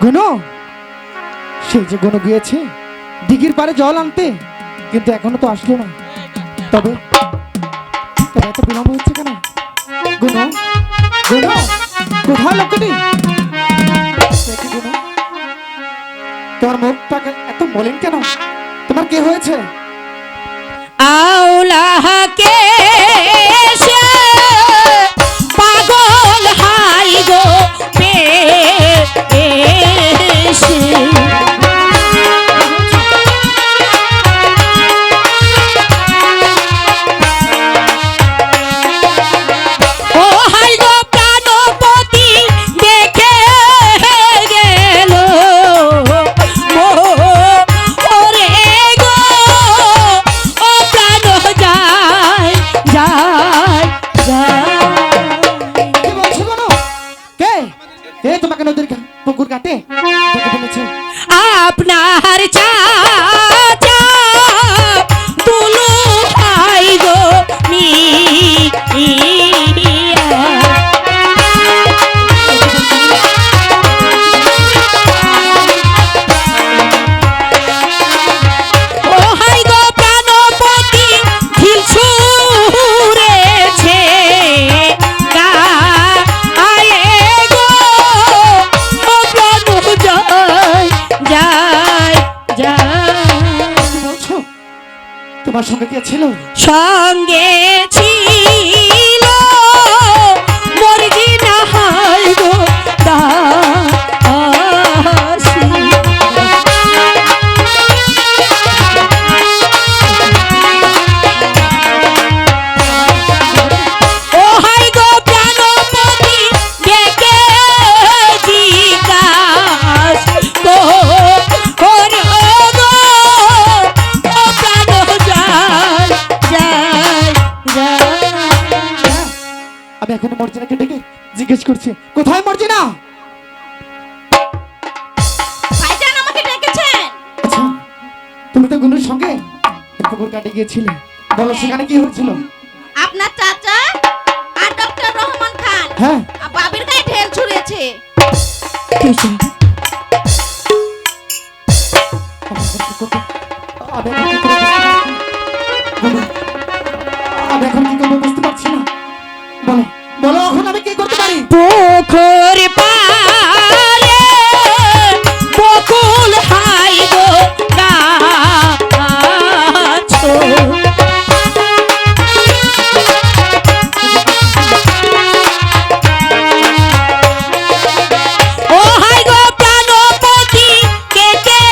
গুনো, সেই যে গুনো গিয়েছে দিঘির পাড়ে জল আনতে, কিন্তু এখনো তো আসলো না। তবে তবে এত বিলম্ব হচ্ছে কেন? গুনো, গুনো, কোথায় লোকটি? গুনো, তোমার মুখটা এত মলিন কেন? তোমার কি হয়েছে? আওলাহকে সে পাগল হাই গো পেয়েছে। ও হাই গো প্রাণপতি দেখে গেল ওরে গো, ও প্রাণ যায় যায় যায়। কি বলছো গুনো? কে কে তোমাকে নদীর পুকুর কাটে দেখে ফেলেছে? আপনার চাচা দুলু ভাই গো মিয়া। ও হাই গো প্রাণপতি ঢিল ছুঁড়েছে গায়ে গো, ও প্রাণ যায় যায় যায়। কি বলছো? তোমার সঙ্গে কে ছিল? সঙ্গে ছিল মর্জিনা হাই গো দাসী। ও হাই গো প্রাণপতি ডেকে জিজ্ঞাস করে গো, ও প্রাণ যায় যায় যায়। আমি এখন মর্জিনাকে ডেকে জিজ্ঞেস করছি, কোথায় মর্জিনা? ভাইজান আমাকে ডেকেছেন। আচ্ছা, তুমি তো গুনুর সঙ্গে পুকুর কাটে গিয়েছিলে, বলো সেখানে কি হয়েছিল? আপনার চাচা আর ডক্টর রহমান খান হ্যাঁ, বাবির গায়ে ঢেল ছুঁড়েছে। আমি এখন কি করে গুনু, আমি এখন কি করবো বুঝতে পারছি না। বলো বলো, এখন আমি কি করতে পারি? পুকুর পারে বকুল হাই গো গাছ। ও হাই গো প্রাণপতি কে কে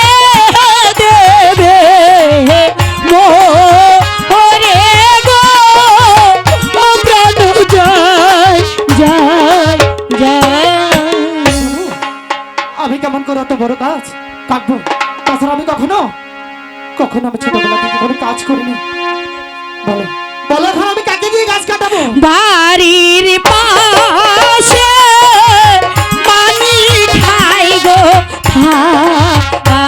দেবে মোরে গো, ও প্রাণ যায় যায় যায়। গুনু, আমি কেমন করে অত বড় কাজ কাটবো? তাছাড়া আমি কখনো কখনো আমি ছোটবেলা থেকে কোনো কাজ করিনি। বলো বলো, এখন আমি কাকে দিয়ে গাছ কাটাবো? বাড়ির পাশে পানি খাই গো থাকে।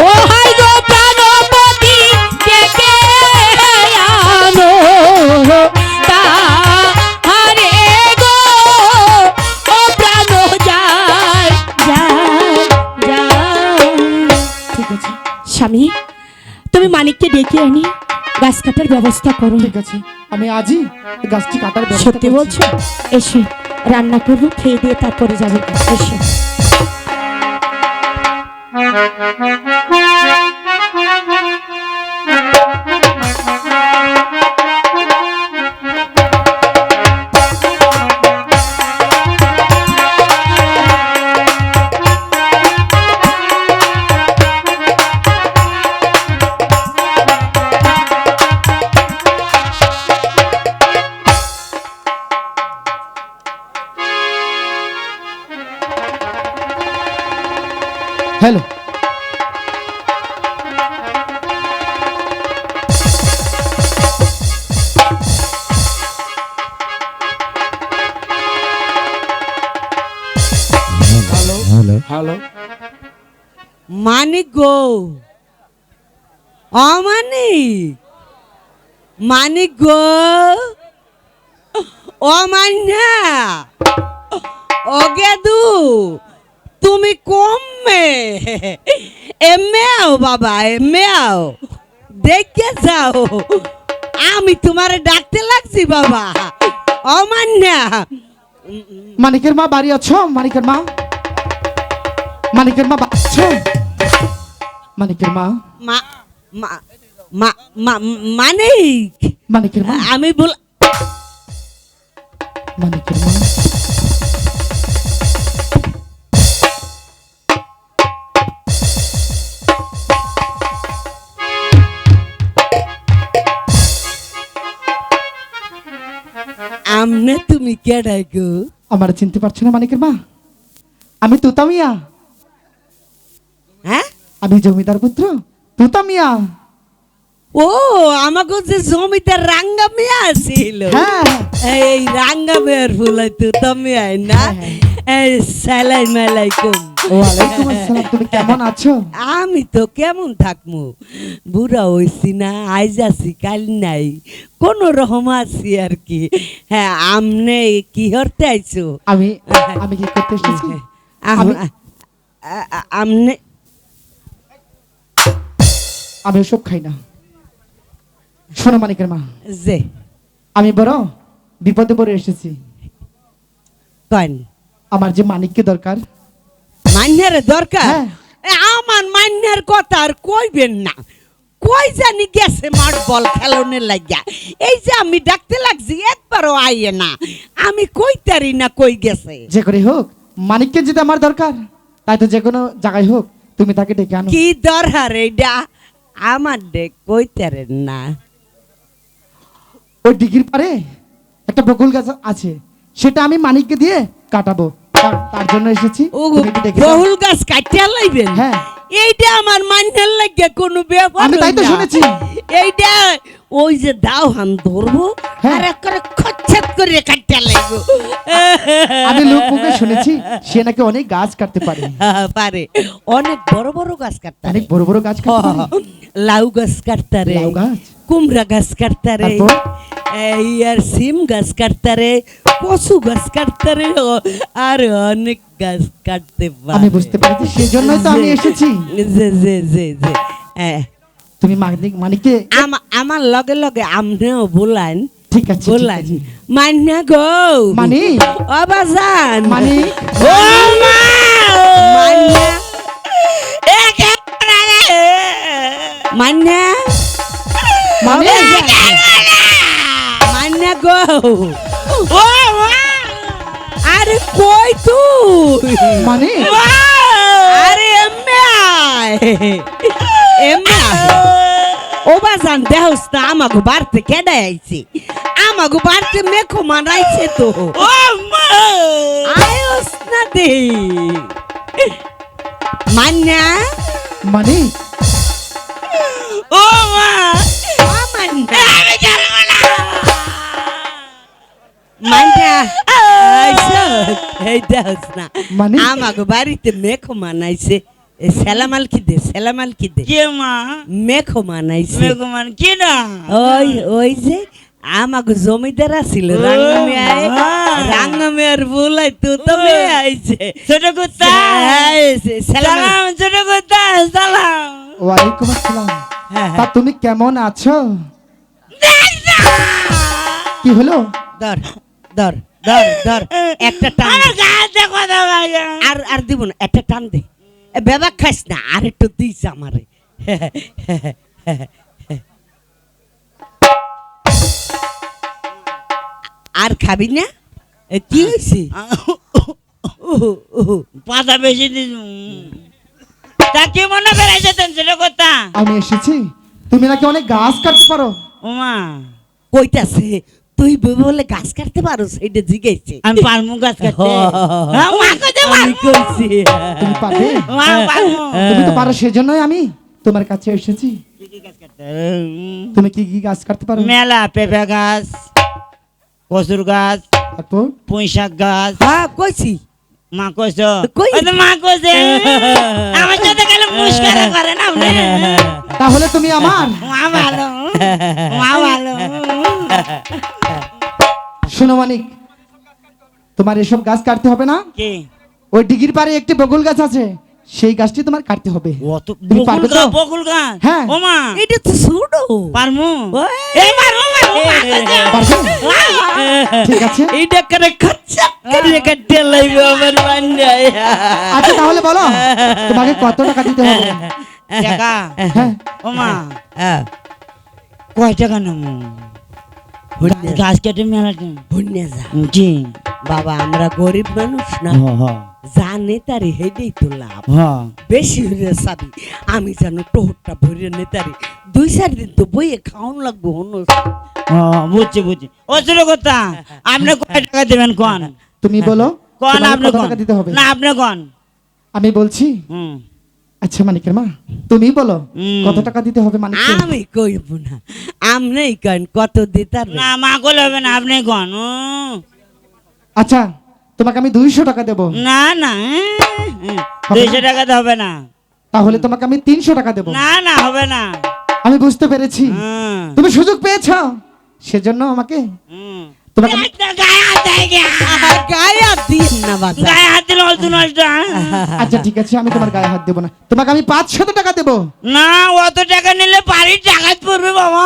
ও হাই গো প্রাণপতি ডেকে আনো তাহারে গো, ও প্রাণ যায় যায় যায়। ঠিক আছে স্বামী, তুমি মানিককে ডেকে আনি গাছ কাটার ব্যবস্থা করো। ঠিক আছে, আমি আজই এই গাছটি কাটার ব্যবস্থা সত্যি করছি। বলছো? এসে রান্না করবো, খেয়ে দিয়ে তারপরে যাবে। এসে হ্যালো, হ্যালো হ্যালো, মানিক গো, অমানিক মানিক গো ও মান্না ও গেদু তুমি কমে এমে আও বাবা এমে আও দেখে যাও আমি তোমারে ডাকতে লাগছি বাবা ও মান্না মানিকের মা বাড়ি আছো? মানিকের মা, মানিকের মা আছো? মানিকের মা, মা মা মা মা মানিক মানিকের মা, আমি বল মানিকের মা। আমনে তুমি কেডাই গো আমার চিনতে পারছো না মানিকের মা? আমি তুতা মিয়া, হ্যাঁ আমি জমিদার পুত্র তুতা মিয়া। ও আমাকে যে জমিতে রাঙ্গা মেয়া ছিল হ্যাঁ এই রাঙ্গা মেয়ের ফুল তো তুমি আই না এই সালাই মালাইকুম ওয়ালাইকুম আসসালাম। তুমি কেমন আছো? আমি তো কেমন থাকমু বুড়া হইছি না আইজ আছি কাল নাই কোন রকম আছি আর কি হ্যাঁ আমনে কি হরতে আইছো আমি আমি কি করতে এসেছি? আম- আমনে আমি ওসব খাই না। শোনো মানিকের মা, যে আমি বড় বিপদে পড়ে এসেছি। কন আমার যে মানিককে দরকার। মান্যার দরকার হ্যাঁ। আমার মান্যার কথা আর কইবেন না কই জানি গেছে মাঠ বল খেলনের লাগিয়া এই যে আমি ডাকতে লাগছি একবারও আইয়ে না আমি কইতারি না কই গেছে যে করে হোক মানিককে যদি আমার দরকার, তাই তো যে কোনো জায়গায় হোক তুমি তাকে ডেকে আনো। কি দরকার এইটা আমার ডে কইতারেন না ওই ডিগির পারে একটা বকুল গাছ আছে, সেটা আমি মানিককে দিয়ে কাটাবো। তার জন্য এসেছি। ও তুমি একটু দেখে দাও। বহুল গাছ কাটিয়া লাইবেন হ্যাঁ। এইটা আমার মান্যার লাগিয়া কোনো ব্যাপার আমি তাই তো হই না। শুনেছি। এইটা ওই যে দাও হান ধরবো হ্যাঁ। আর করে খচ্ছাত করে কাটিয়া লাইবো আমি লোক মুখে শুনেছি সে নাকি অনেক গাছ কাটতে পারে, পারে অনেক বড় বড় গাছ কাটতে অনেক বড় বড় গাছ কাটতে পারে। লাউ গাছ কাটতারে লাউ গাছ? কুমড়া গাছ কাটতারে তারপর? এই আর সিম গাছ কাটতারে কচু গাছ কাটতারে আর অনেক গাছ কাটতে পারে আমি বুঝতে পারছি, সেজন্যই তো আমি এসেছি। যে যে যে যে তুমি মানিককে আমার লগে লগে আমনেও বলান ঠিক আছে, ঠিক বলান আছে। মান্না গো মানিক? ও বাজান মানিক? ও মা মান্না মান্না মানিক? মান্না গো ও মা আরে কই তুই মানিক? আরে এম্মে আয় এম্মে আয় ও বাজান দেহস না আমাকে বাড়তে কেডাই আইছে আমাকে বাড়তে মেখো মানাইছে তো ও মা আয়স না দে মান্না মানিক? ও মা ও মান্না আমি জানবো না মান্না আইসো এই দেহস না মানিক? আমাকে বাড়িতে মেখো মানাইছে সেলামাল কি দে কে মা মেখো মানাইছে মেঘমান কে না ওই ওই যে আমাকে জমিদার আছিল রাঙ্গামেয়ার বলাই তো তুমি আইছে ছোট কুত্তা সালাম ছোট কুত্তা সালাম ওয়ালাইকুম আসসালাম। হ্যাঁ, তা তুমি কেমন আছো? কি হলো? ধর ধর ধর ধর একটা টান দে। আমার গাছে কথা ভাইয়া আর আর দিব না একটা টান দে বেবা খাস না আর একটু দিস আমারে আর খাবি না এ, কি হয়েছে পাতা বেশি দিস তা কি মনে বেড়াইছে তেন ছোট কুত্তা আমি এসেছি, তুমি নাকি অনেক গাছ কাটতে পারো। ওমা কইতাছে তুই বলে গাছ কাটতে পারো এটা জিগাইছে আমি পারমু গাছ কাটতে হ্যাঁ, মা কইতে আমি কইছি তুমি পারবে? মা পারমু তুমি তো পারো, সেজন্যই আমি তোমার কাছে এসেছি। তুমি কি কি গাছ কাটতে পারো? মেলা পেঁপে গাছ কচুর গাছ তারপর? পুঁই শাক গাছ হ্যাঁ কইছি মা কইছ কই? ওই তো মা কইছে আমার সাথে গেলে মুস্কারা করে না আপনি তাহলে তুমি আমার মা ভালো মা ভালো শোনো মানিক, তোমার এসব গাছ কাটতে হবে না। কি ওই ডিগির পারে একটি বকুল গাছ আছে, সেই গাছটি তোমার কাটতে হবে। অত তুমি পারবে তো? বকুল গাছ হ্যাঁ। ও মা এটা তো ছোট পারমু ওই। এই পারমু পারবে? ঠিক আছে, এইটা করে খচ্চা করে কাটতে লাগবে আমার মান্নায়। আচ্ছা তাহলে বলো তোমাকে কত টাকা দিতে হবে। টাকা হ্যাঁ, ও মা হ্যাঁ, কয় টাকা নেবো গাছ কেটে মেলাতে ভুনে যা জি বাবা, আমরা গরিব মানুষ না, জানে তারি হেডেই তো লাভ। বেশি হলে চাবি আমি যেন টোহরটা ভরে নেতারি 2-4 দিন তো বইয়ে খাওয়ান লাগবো অন্য। বুঝছি বুঝছি ও ছিল কথা আপনি কয় টাকা দেবেন কোন তুমি বলো কোন তোমাকে আপনি কত কোন টাকা দিতে হবে। না আপনি কোন আমি বলছি। হুম আচ্ছা মানিকের মা, তুমি বলো হুম। কত টাকা দিতে হবে মানিককে। আমি কইব না, আমনেই কেন কত দিতার না মা কলে হবে না আপনি কোন আচ্ছা তোমাকে আমি 200 টাকা দেব। না না 200 টাকা তো হবে না তাহলে তোমাকে আমি 300 টাকা দেব। না না হবে না আমি বুঝতে পেরেছি হুম, তুমি সুযোগ পেয়েছো, সেজন্য আমাকে হুম। তোমাকে আমি- একটা গায়ে হাত দেয় গে। গায়া দিন না বাচ্চা। গায়ে হাত দিলে অল্প নষ্ট আচ্ছা ঠিক আছে, আমি তোমার গায়ে হাত দেবো না, তোমাকে আমি 500 টাকা দেব। না অত টাকা নিলে বাড়ির টাকা পড়বে বাবা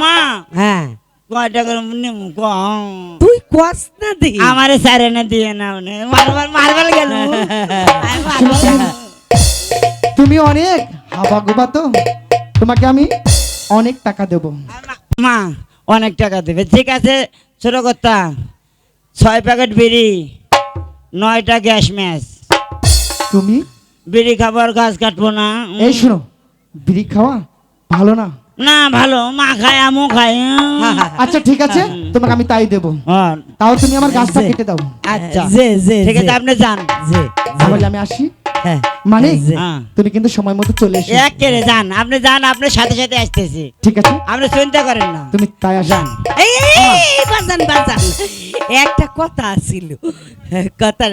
মা হ্যাঁ, কয় টাকা নেবো কম তুই কস না দেখি। আমারে সারে না দিয়ে না মারবার গেল শোনো, শোনো, তুমি অনেক হাবা গোবা তো, তোমাকে আমি অনেক টাকা দেব। মা অনেক টাকা দেবে ঠিক আছে ছোট কথা 6 প্যাকেট বিড়ি 9টা গ্যাস ম্যাচ তুমি বিড়ি খাবার গাছ কাটবো না এই শোনো, বিড়ি খাওয়া ভালো না। না ভালো মা খায় আমও খায় আচ্ছা ঠিক আছে, তোমাকে আমি তাই দেব। হ্যাঁ, তাও তুমি আমার গাছটা কেটে দাও। আচ্ছা যে যে ঠিক আছে যে, আপনি যান যে তাহলে আমি আসি। হ্যাঁ, মানে যে। হ্যাঁ তুমি কিন্তু সময় মতো চলে এসো। এক কেড়ে যান আপনি যান আপনার সাথে সাথে আসতেছি ঠিক আছে, আপনি চিন্তা করেন না তুমি তাই আসো। যান এই বাজান বাজান, একটা কথা ছিল, কথা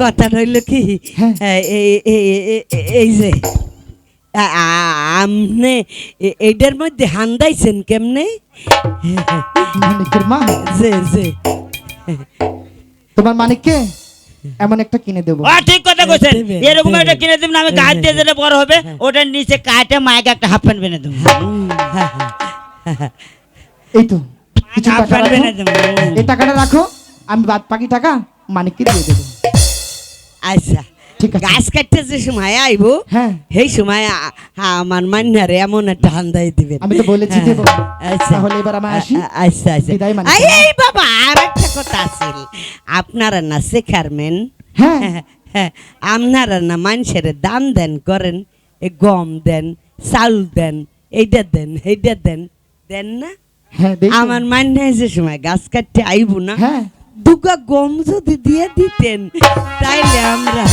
কথা রইল কি, হ্যাঁ। এই যে আমনে এইটার মধ্যে হান্দাইছেন কেমনে? মানিকের মা, যে যে তোমার মানিককে এমন একটা কিনে দেবো। ঠিক কথা কইছেন দেবে, এরকম দেবে। একটা কিনে দিবেন আমি গাছ দিয়ে যেটা বড় হবে ওটার নিচে কাটে মাইকে একটা হাফ প্যান্ট বেনে দেবো এই তো কিছু হাফ টাকা প্যান্ট রাখো, বেনে দেবো এই টাকাটা রাখো, আমি বাদ বাকি টাকা মানিককে দিয়ে দেবো। আচ্ছা, ঠিক আছে। গাছ কাটতে যে সময় আইবো হ্যাঁ, সেই সময় আমার মান্নারে এমন একটা হান্দাই দিবেন। আমি তো বলেছি দেবো। আচ্ছা তাহলে এবার আমি আসি। আচ্ছা আচ্ছা, বিদায় মানিক। এই বাবা আর একটা কথা আছে, আপনারা না শেখারমেন, হ্যাঁ আপনারা না মানুষের দান দেন করেন, এ গম দেন চাউল দেন এইটা দেন এইটা দেন দেন না? হ্যাঁ দেখি। আমার মান্নায় যে সময় গাছ কাটতে আইব না, হ্যাঁ দুগা গম যদি দিয়ে দিতেন তাইলে আমরা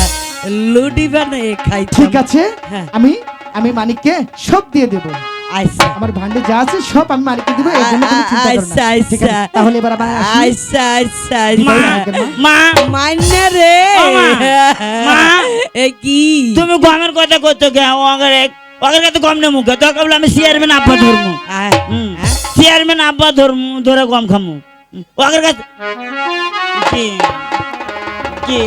লুডি বানিয়ে খাইতাম। ঠিক আছে, হ্যাঁ। আমি মানিককে সব দিয়ে দেবো। আচ্ছা আমার ভান্ডে যা আছে সব আমি মানিককে দেবো, এর জন্য তুমি চিন্তা করো না। আচ্ছা ঠিক আছে, আচ্ছা তাহলে এবার আমার আসি। আচ্ছা আচ্ছা মা আচ্ছা। মা মান্না রে, ও মা, মা। এ কি তুমি গমের কথা করছো কে ওগের কাছে গম নেবো কে তোকে বলে আমি চেয়ারম্যান আব্বা ধরমু চেয়ারম্যান আব্বা ধরে গম খামু ওগের কাছে কি কি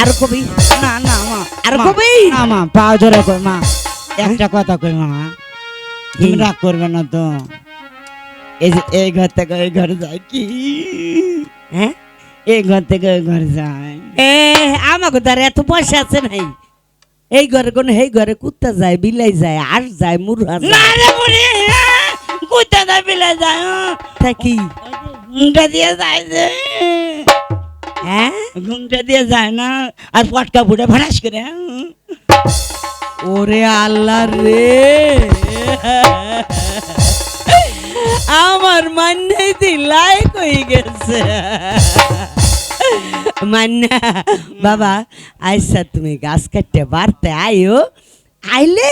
আর কবি না না মা আর মা, কবি না মা পা ধরে কই মা একটা কথা কই মা তুমি রাগ করবে না তো এই যে এই ঘর থেকে ওই ঘর যায় কি হ্যাঁ, এই ঘর থেকে ওই ঘর যায় এ আমাকে তার এত পয়সা আছে নাই, এই ঘরে কোন এই ঘরে কুত্তা যায় বিলাই যায় আর যায় মুরহা না যায়, রে বুড়ি কুত্তা দা বিলে যায় তা কি ঘুমটা দিয়ে যায় যে হ্যাঁ? ঘুমটা দিয়ে যায় না আর পটকা ফুটে ভরাস করে ওরে আল্লাহ রে, আমার মান্নাই দিলাই কই গেছে। মান্না বাবা, আচ্ছা তুমি গাছ কাটতে বাড়তে আইও, আইলে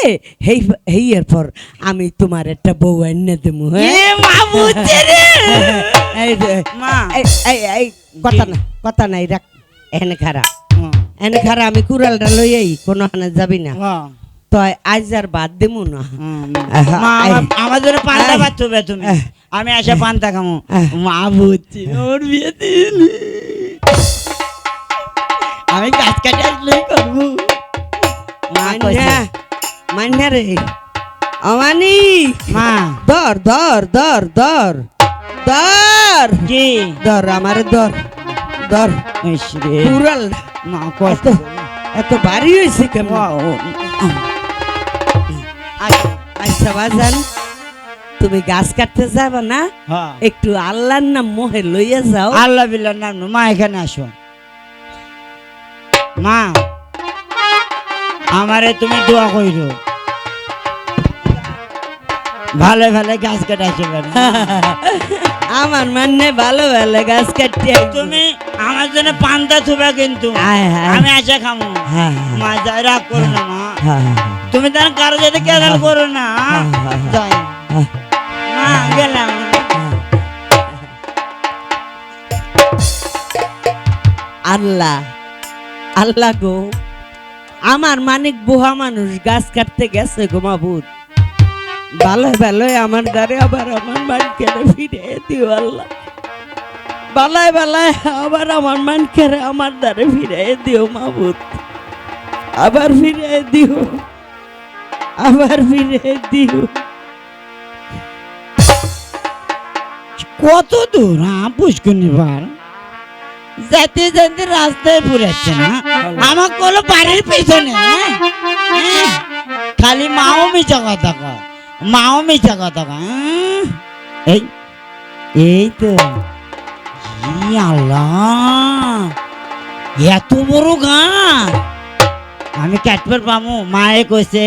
হেই এরপর আমি তোমার একটা বউ এনে দেবো। এ মা বুঝছে রে মা এই কথা নাই রাখ, এনে খারা আমি কুড়ালটা লই আই, কোনো হানে যাবি না। তো আজ আর বাদ দেবো না মা আমার জন্য পান্তা ভাত হবে তুমি আমি এসে পান্তা খামো মা বুঝছি ওর বিয়ে দিন আমি গাছ কাটে আসলেই করবো মা কইছে মান্যা রে অমানি মা ধর ধর ধর ধর ধর কি ধর আমার ধর ধর ইস রে পুরাল মা কষ্ট এত ভারী হয়েছে কেমন আচ্ছা বাজান তুমি গাছ কাটতে যাবা না হ্যাঁ একটু আল্লাহর নাম মোহে লইয়া যাও আল্লাহ বিল্লাহ নাম মা এখানে আসো মা আমারে তুমি দোয়া কইরো ভালো ভালো গাছ কাটাইছো আমার মানে ভালো ভালো গাছ কাটতে তুমি আমার জন্য পান্তা থুবা কিন্তু আয় হায়। আমি আসে খামো হ্যাঁ মা যাই রাগ করো না মা হ্যাঁ তুমি তার কারো যাতে কেদাল করো না যাই মা গেলাম আল্লাহ আল্লাহ গো আমার মানিক বুহা মানুষ গাছ কাটতে গেছে গো মাবুদ ভালো ভালো আমার দ্বারে আবার আমার মান কেড়ে ফিরে দিও আল্লাহ বালায় বালায় আবার আমার মান কেড়ে আমার দ্বারে ফিরে দিও মাবুদ আবার ফিরে দিও আবার ফিরে দিও কত দূর হ্যাঁ পুষ্করণী বার যেতে যেতে রাস্তায় পুরাচ্ছে না আমার কোনো বাড়ির পেছনে হ্যাঁ? হ্যাঁ? খালি মাও মিছা কথা কয় মাও মিছা কথা কয় এই এই তো ই আল্লাহ এত বড় গান আমি কাটবার পামু মায়ে কইছে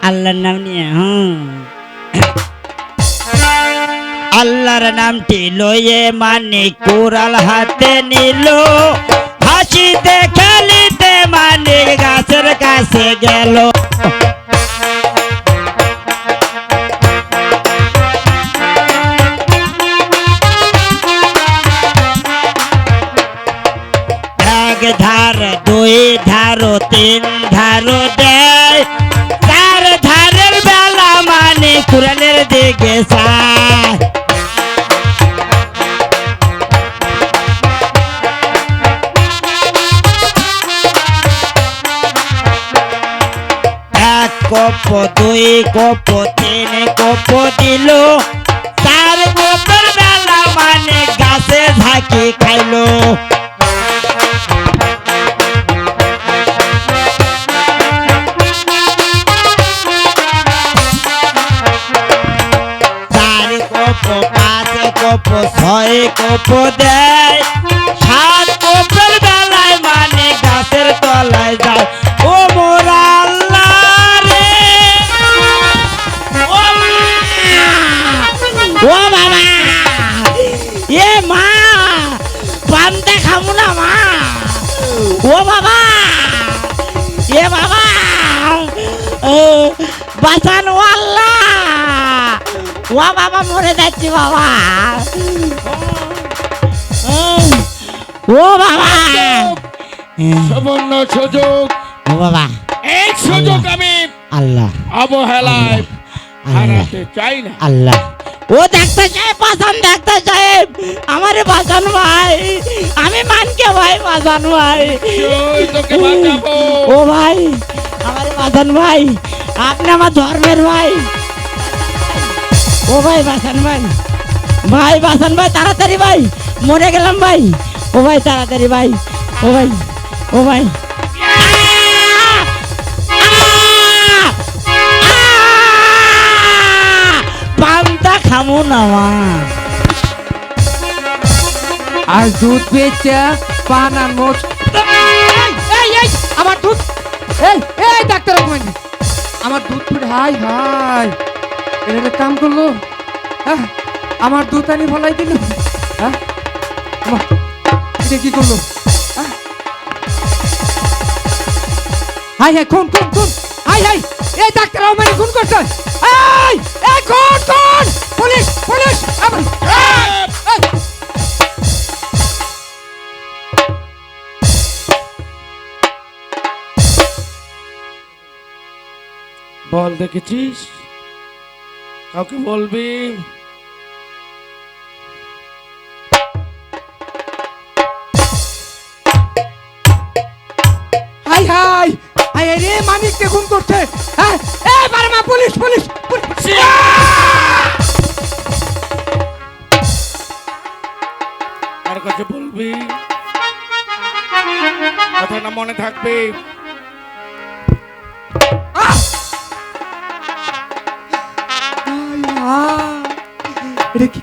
আল্লাহর নাম নিয়ে আল্লাহর নামটি লয়ে মানে কোরাল হাতে নিল হাসিতে খেলিতে মানে গাছের কাছে গেল এক ধার দুই ধার তিন ধার দেয় চার ধারের বেলা মানে কুড়ালের দিকে চায় এক কপ দুই কপ তিন কপ দিল চার কপের বেলা মানে গাছে ঝাঁকি খাইলো চার কপ পাঁচ কপ ছয় কপ দেয় সাত কপের বেলায় মানে গাছের তলায় যায় ও মোরা আল্লাহ রে ও মা ও বাবা এ মা পান্তা খাবো না মা ও বাবা এ বাবা বাঁচানো আল্লাহ ও বাবা মরে যাচ্ছি বাবা ও বাবা সামান্য সুযোগ ও বাবা এই সুযোগ আমি আল্লাহ অবহেলায় হারাতে চাই না। আল্লাহ ও ডাক্তার সাহেব বাঁচান ডাক্তার সাহেব আমারে বাঁচান ভাই আমি মানকে ভাই বাঁচান ভাই ওই তোকে বাঁচাবো। ও ভাই আমারে বাঁচান ভাই আপনি আমার ধর্মের ভাই ও ভাই বাঁচান ভাই ভাই বাঁচান ভাই তাড়াতাড়ি ভাই মরে গেলাম ভাই ও ভাই তাড়াতাড়ি ভাই ও ভাই ও ভাই পান্তা খামু না মা আর দুধ বেচা পান আর মোট আমার দুধ এই এই ডাক্তার আমার দুধ ফুট হাই হাই এটা কাম করলো হ্যাঁ আমার দুধ আনি ফলাই দিল হ্যাঁ এটা কি করলো হাই হাই কোন কোন কোন হাই হাই এই ডাক্তার আমার কোন করছে এই এই কোন কোন পুলিশ পুলিশ আমার দেখেছিস? কাউকে বলবি? হাই হাই হাই হাই রে, মানিককে খুন করছে। হ্যাঁ, এ বারমা, পুলিশ পুলিশ পুলিশ। কার কাছে বলবি? কথাটা মনে থাকবে। এটা কি